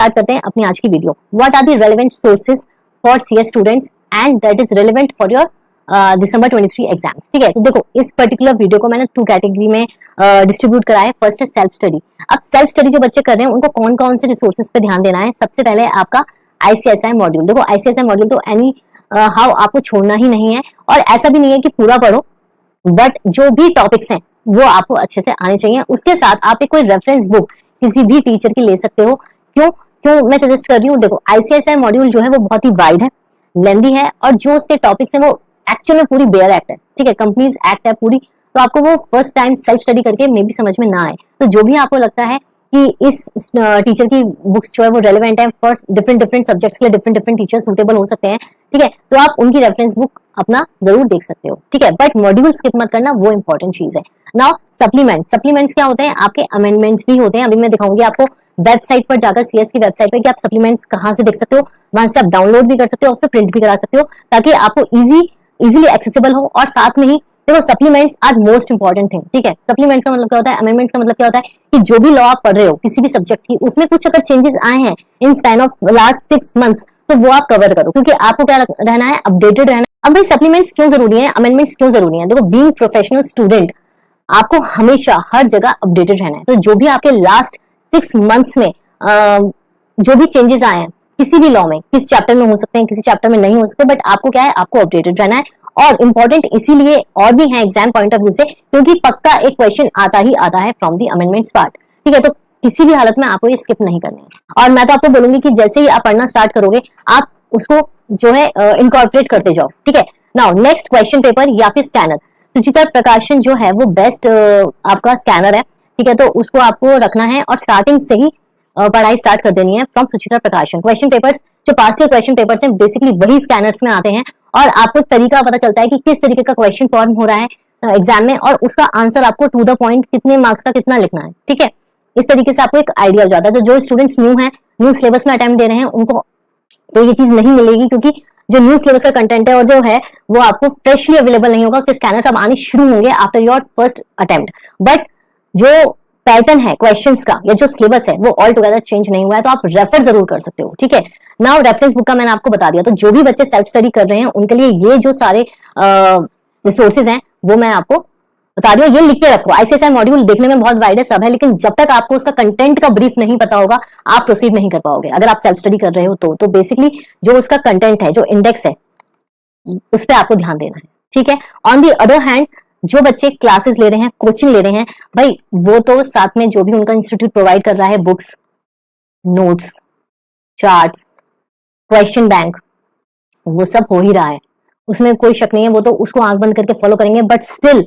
Start करते हैं अपनी आज की वीडियो। What are the relevant sources for CS students and that is relevant for your December 23 exams. ठीक है, तो देखो इस पर्टिकुलर वीडियो को मैंने 2 कैटेगरी में डिस्ट्रीब्यूट करा है। फर्स्ट है सेल्फ स्टडी। अब सेल्फ स्टडी जो बच्चे कर रहे हैं उनको कौन कौन से रिसोर्सेज पे ध्यान देना है। सबसे पहले आपका आईसीएसआई मॉड्यूल। देखो आईसीएसआई मॉड्यूल तो एनी हाउ आपको छोड़ना ही नहीं है, और ऐसा भी नहीं है कि पूरा पढ़ो, बट जो भी टॉपिक्स हैं वो आपको अच्छे से आने चाहिए। उसके साथ आप एक कोई रेफरेंस बुक किसी भी टीचर की ले सकते हो। क्यों क्यों मैं सजेस्ट कर रही हूँ, देखो आईसीएसआई मॉड्यूल जो है वो बहुत ही वाइड है, लेंदी है, और जो उसके टॉपिक्स है वो एक्चुअल में पूरी बेयर एक्ट है। ठीक है, कंपनीज एक्ट है पूरी, तो आपको वो फर्स्ट टाइम सेल्फ स्टडी करके मे भी समझ में ना आए। तो जो भी आपको लगता है कि इस टीचर की बुक्स जो है वो रेलेवेंट है फॉर डिफरेंट सब्जेक्ट्स के लिए, डिफरेंट टीचर सूटेबल हो सकते हैं, ठीक है, तो आप उनकी रेफरेंस बुक अपना जरूर देख सकते हो। ठीक है, बट मॉड्यूल स्किप मत करना, वो इंपॉर्टेंट चीज है। नाउ सप्लीमेंट्स क्या होते हैं? आपके अमेंडमेंट्स भी होते हैं। अभी मैं दिखाऊंगी आपको वेबसाइट पर जाकर, सीएस की वेबसाइट पर, कि आप सप्लीमेंट्स कहां से देख सकते हो, वहां से आप डाउनलोड भी कर सकते हो और फिर प्रिंट भी करा सकते हो, ताकि आपको इजीली एक्सेसिबल हो। और साथ में ही देखो supplements are most important thing. ठीक है, सप्लीमेंट्स का मतलब क्या होता है, अमेंडमेंट्स का मतलब क्या होता है कि जो भी लॉ आप पढ़ रहे हो किसी भी सब्जेक्ट की, उसमें कुछ अगर चेंजेस आए हैं इन स्पैन ऑफ लास्ट 6 मंथ्स, तो वो आप कवर करो, क्योंकि आपको क्या रहना है, अपडेटेड रहना है। अब भाई सप्लीमेंट्स क्यों जरूरी है, अमेंडमेंट्स क्यों जरूरी है? देखो बीइंग प्रोफेशनल स्टूडेंट आपको हमेशा हर जगह अपडेटेड रहना है। तो जो भी आपके लास्ट 6 मंथ्स में जो भी चेंजेस आए हैं किसी भी लॉ में, किस चैप्टर में हो सकते हैं, किसी चैप्टर में नहीं हो सकते, बट आपको क्या है, आपको अपडेटेड रहना है। और इंपॉर्टेंट इसीलिए और भी है एग्जाम पॉइंट ऑफ व्यू से, क्योंकि पक्का एक क्वेश्चन आता ही आता है फ्रॉम द अमेंडमेंट्स पार्ट। ठीक है, तो किसी भी हालत में आपको ये स्किप नहीं करने हैं। और मैं तो आपको बोलूंगी कि जैसे ही आप पढ़ना स्टार्ट करोगे, आप उसको जो है इनकॉर्पोरेट करते जाओ। ठीक है, नाउ नेक्स्ट क्वेश्चन पेपर या फिर स्कैनर। सुचिता प्रकाशन जो है वो बेस्ट आपका स्कैनर है। ठीक है, तो उसको आपको रखना है और स्टार्टिंग से ही पढ़ाई स्टार्ट कर देनी है फ्रॉम सुचिता प्रकाशन। क्वेश्चन पेपर्स जो पास्ट ईयर क्वेश्चन पेपर्स हैं बेसिकली वही स्कैनर्स में आते हैं, और आपको तरीका पता चलता है कि किस तरीके का क्वेश्चन फॉर्म हो रहा है एग्जाम में, और उसका आंसर आपको टू द पॉइंट कितने मार्क्स का कितना लिखना है। ठीक है, इस तरीके से आपको एक आइडिया हो जाता है। तो जो स्टूडेंट्स न्यू हैं, न्यू सिलेबस में अटेम्प्ट दे रहे हैं, उनको तो ये चीज नहीं मिलेगी, क्योंकि जो न्यू सिलेबस का कंटेंट है और जो है वो आपको फ्रेशली अवेलेबल नहीं होगा। उसके स्कैनर्स अब आने शुरू होंगे after your first attempt, but जो पैटर्न है क्वेश्चंस का या जो सिलेबस है वो ऑल टुगेदर चेंज नहीं हुआ है, तो आप रेफर जरूर कर सकते हो। ठीक है, नाउ रेफरेंस बुक का मैंने आपको बता दिया। तो जो भी बच्चे सेल्फ स्टडी कर रहे हैं उनके लिए ये जो सारे रिसोर्सेज हैं वो मैं आपको बता रही हूँ, ये लिख के रखो। आईसीएसआई मॉड्यूल देखने में बहुत वाइड है, सब है, लेकिन जब तक आपको उसका कंटेंट का ब्रीफ नहीं पता होगा आप प्रोसीड नहीं कर पाओगे। अगर आप सेल्फ स्टडी कर रहे हो तो बेसिकली जो उसका कंटेंट है, जो इंडेक्स है, उस पर आपको ध्यान देना है। ठीक है, ऑन दी अदर हैंड जो बच्चे क्लासेस ले रहे हैं, कोचिंग ले रहे हैं, भाई वो तो साथ में जो भी उनका इंस्टीट्यूट प्रोवाइड कर रहा है, books, notes, charts, question bank, वो सब हो ही रहा है, उसमें कोई शक नहीं है। वो तो उसको आंख बंद करके फॉलो करेंगे, बट स्टिल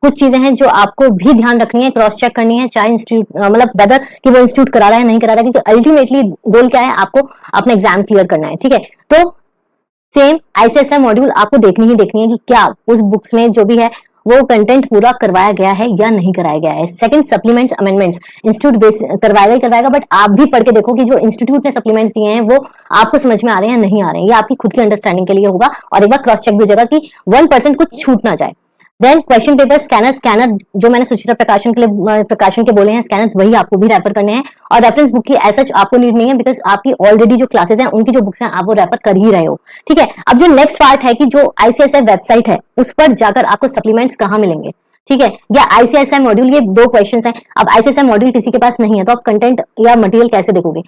कुछ चीजें हैं जो आपको भी ध्यान रखनी है, क्रॉस चेक करनी है, चाहे इंस्टीट्यूट मतलब वेदर कि वो इंस्टीट्यूट करा रहा है नहीं करा रहा है, क्योंकि अल्टीमेटली गोल क्या है, आपको अपना एग्जाम क्लियर करना है। ठीक है, तो सेम आईसीएसआई मॉड्यूल आपको देखनी है कि क्या उस बुक्स में जो भी है वो कंटेंट पूरा करवाया गया है या नहीं कराया गया है। Second, supplements amendments institute base करवाएगा, बट आप भी पढ़ के देखो कि जो इंस्टीट्यूट ने सप्लीमेंट्स दिए हैं वो आपको समझ में आ रहे हैं नहीं आ रहे हैं। ये आपकी खुद की अंडरस्टैंडिंग के लिए होगा, और एक बार क्रॉस चेक भी हो जाएगा कि 1% कुछ छूट ना जाए। देन क्वेश्चन पेपर, स्कैनर जो मैंने सुचिता प्रकाशन के बोले हैं स्कैनर्स, वही आपको भी रेफर करने हैं। और रेफरेंस बुक की ऐसा आपको नीड नहीं है, बिकॉज आपकी ऑलरेडी जो क्लासेस हैं उनकी जो बुक्स हैं आप वो रेफर कर ही रहे हो। ठीक है, अब जो नेक्स्ट पार्ट है कि जो आईसीएसआई वेबसाइट है उस पर जाकर आपको सप्लीमेंट्स कहाँ मिलेंगे। ठीक है, या आईसीएसआई मॉड्यूल, ये 2 क्वेश्चन है। अब आईसीएसआई मॉड्यूल किसी के पास नहीं है तो आप कंटेंट या मटेरियल कैसे देखोगे?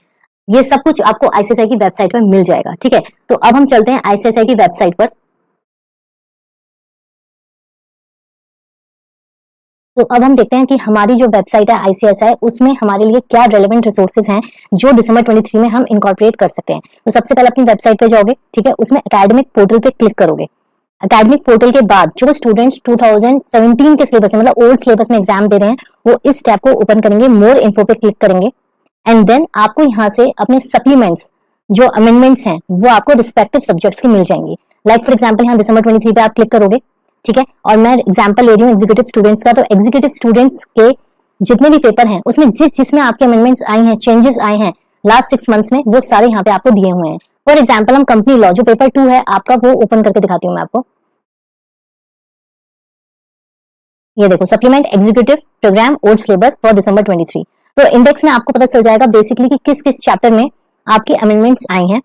ये सब कुछ आपको आईसीएसआई की वेबसाइट पर मिल जाएगा। ठीक है, तो अब हम चलते हैं आईसीएसआई की वेबसाइट पर। तो अब हम देखते हैं कि हमारी जो वेबसाइट है आईसीएसआई, उसमें हमारे लिए क्या रेलेवेंट रिसोर्सेज हैं जो दिसंबर 23 में हम इनकॉर्पोरेट कर सकते हैं। तो सबसे पहले अपनी वेबसाइट पे जाओगे, ठीक है, उसमें एकेडमिक पोर्टल पे क्लिक करोगे। एकेडमिक पोर्टल के बाद जो स्टूडेंट्स 2017 के सिलेबस में, मतलब ओल्ड सिलेबस में एग्जाम दे रहे हैं, वो इस टैब को ओपन करेंगे, मोर इन्फो पे क्लिक करेंगे, एंड देन आपको यहाँ से अपने सप्लीमेंट्स जो अमेंडमेंट्स हैं वो आपको रिस्पेक्टिव सब्जेक्ट्स की मिल जाएंगी। लाइक फॉर एग्जाम्पल यहाँ दिसंबर 23 पे आप क्लिक करोगे, ठीक है, और मैं एग्जांपल ले रही हूँ एग्जीक्यूटिव स्टूडेंट्स का। तो एग्जीक्यूटिव स्टूडेंट्स के जितने भी पेपर हैं उसमें जिसमें आपके अमेंडमेंट्स आई हैं, चेंजेस आए हैं लास्ट 6 मंथ्स में, वो सारे यहाँ पे आपको दिए हुए हैं। फॉर एग्जांपल हम कंपनी लॉ जो पेपर 2 है आपका, वो ओपन करके दिखाती हूँ मैं आपको। ये देखो, supplement executive programme old syllabus for December 23। तो इंडेक्स में आपको पता चल जाएगा बेसिकली कि किस किस चैप्टर में आपके अमेंडमेंट्स आए हैं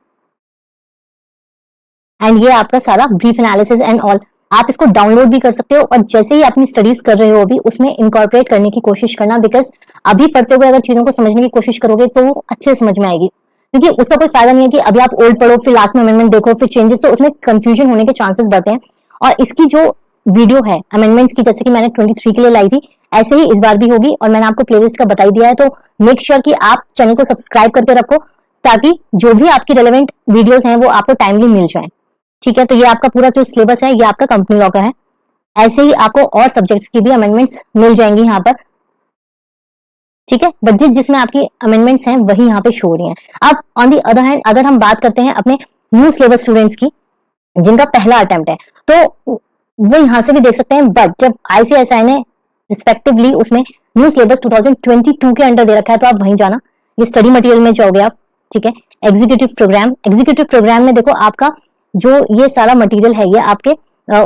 एंड ये आपका सारा ब्रीफ एनालिसिस एंड ऑल। आप इसको डाउनलोड भी कर सकते हो और जैसे ही अपनी स्टडीज कर रहे हो अभी उसमें इनकॉर्पोरेट करने की कोशिश करना, बिकॉज अभी पढ़ते हुए अगर चीजों को समझने की कोशिश करोगे तो वो अच्छे से समझ में आएगी, क्योंकि उसका कोई फायदा नहीं है कि अभी आप ओल्ड पढ़ो फिर लास्ट में अमेंडमेंट देखो फिर चेंजेस, तो उसमें कंफ्यूजन होने के चांसेस बढ़ते हैं। और इसकी जो वीडियो है अमेंडमेंट्स की, जैसे कि मैंने 23 के लिए लाई थी, ऐसे ही इस बार भी होगी और मैंने आपको प्लेलिस्ट का बता ही दिया है। तो मेक श्योर कि आप चैनल को सब्सक्राइब करके रखो ताकि जो भी आपकी रेलेवेंट वीडियोस हैं वो आपको टाइमली मिल जाए। ठीक है, तो ये आपका पूरा जो सिलेबस है ये आपका कंपनी लॉ का है। ऐसे ही आपको और सब्जेक्ट्स की भी अमेंडमेंट्स मिल जाएंगी यहाँ पर। ठीक है, बट जिसमें आपकी अमेंडमेंट्स हैं वही यहाँ पे शो हो रही हैं। अब ऑन दी अदर हैंड अगर हम बात करते हैं अपने न्यू सिलेबस स्टूडेंट्स की जिनका पहला अटेम्प्ट है, तो वो यहाँ से भी देख सकते हैं। बट जब ICSI ने रिस्पेक्टिवली उसमें न्यू सिलेबस 2022 के अंडर दे रखा है तो आप वहीं जाना, ये स्टडी मटेरियल में जाओगे आप। ठीक है, एग्जीक्यूटिव प्रोग्राम में देखो आपका जो ये सारा मटेरियल है ये आपके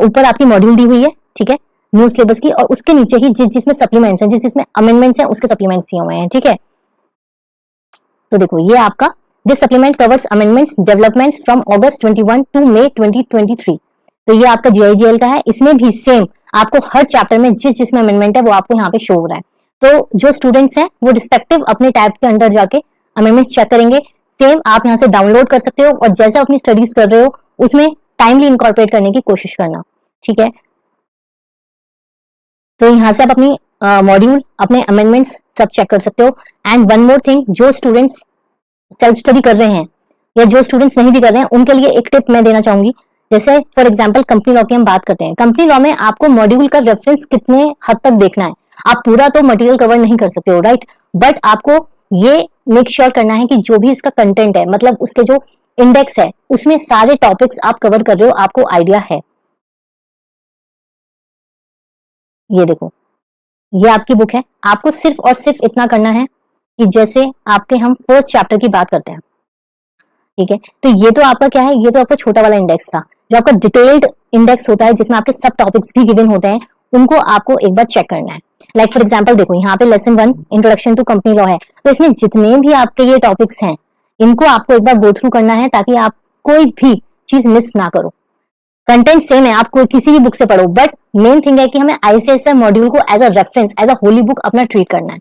ऊपर आपकी मॉड्यूल दी हुई है। ठीक है, न्यू सिलेबस की, और उसके नीचे ही जिसमें सप्लीमेंट्स हैं, जिसमें अमेंडमेंट्स हैं उसके सप्लीमेंट्स दिए हुए हैं। ठीक है, तो देखो ये आपका this supplement covers amendments developments from August 21 to May 2023। तो ये आपका GIGL का है। इसमें भी सेम आपको हर चैप्टर में जिसमें अमेंडमेंट है वो आपको यहाँ पे शो हो रहा है। तो जो स्टूडेंट्स हैं वो रिस्पेक्टिव अपने टैब के अंदर जाके अमेंडमेंट्स चेक करेंगे। सेम आप यहाँ से डाउनलोड कर सकते हो और जैसे अपनी स्टडीज कर रहे हो उसमें टाइमली इनकॉर्पोरेट करने की कोशिश करना। ठीक है, तो यहाँ से आप अपनी मॉड्यूल अपने अमेंडमेंट्स सब चेक कर सकते हो। एंड वन मोर थिंग, जो स्टूडेंट्स सेल्फ स्टडी कर रहे हैं या जो स्टूडेंट्स नहीं भी कर रहे हैं उनके लिए एक टिप मैं देना चाहूंगी। जैसे फॉर एग्जांपल कंपनी लॉ की हम बात करते हैं, कंपनी लॉ में आपको मॉड्यूल का रेफरेंस कितने हद तक देखना है। आप पूरा तो मटेरियल कवर नहीं कर सकते हो, राइट, बट आपको ये मेक श्योर करना है कि जो भी इसका कंटेंट है, मतलब उसके जो इंडेक्स है उसमें सारे टॉपिक्स आप कवर कर रहे हो, आपको आइडिया है। ये देखो ये आपकी बुक है, आपको सिर्फ और सिर्फ इतना करना है कि जैसे आपके हम फर्स्ट चैप्टर की बात करते हैं। ठीक है, तो ये तो आपका क्या है, ये तो आपका छोटा वाला इंडेक्स था। जो आपका डिटेल्ड इंडेक्स होता है जिसमें आपके सब टॉपिक्स भी गिवन होते हैं, उनको आपको एक बार चेक करना है। लाइक फॉर एग्जांपल देखो यहाँ पे lesson 1 introduction to company law है, तो इसमें जितने भी आपके ये टॉपिक्स हैं इनको आपको एक बार गो थ्रू करना है ताकि आप कोई भी चीज मिस ना करो। कंटेंट सेम है, आप कोई किसी भी बुक से पढ़ो, बट मेन थिंग है कि हमें ICSI मॉड्यूल को as a reference, as a holy book अपना ट्रीट करना है।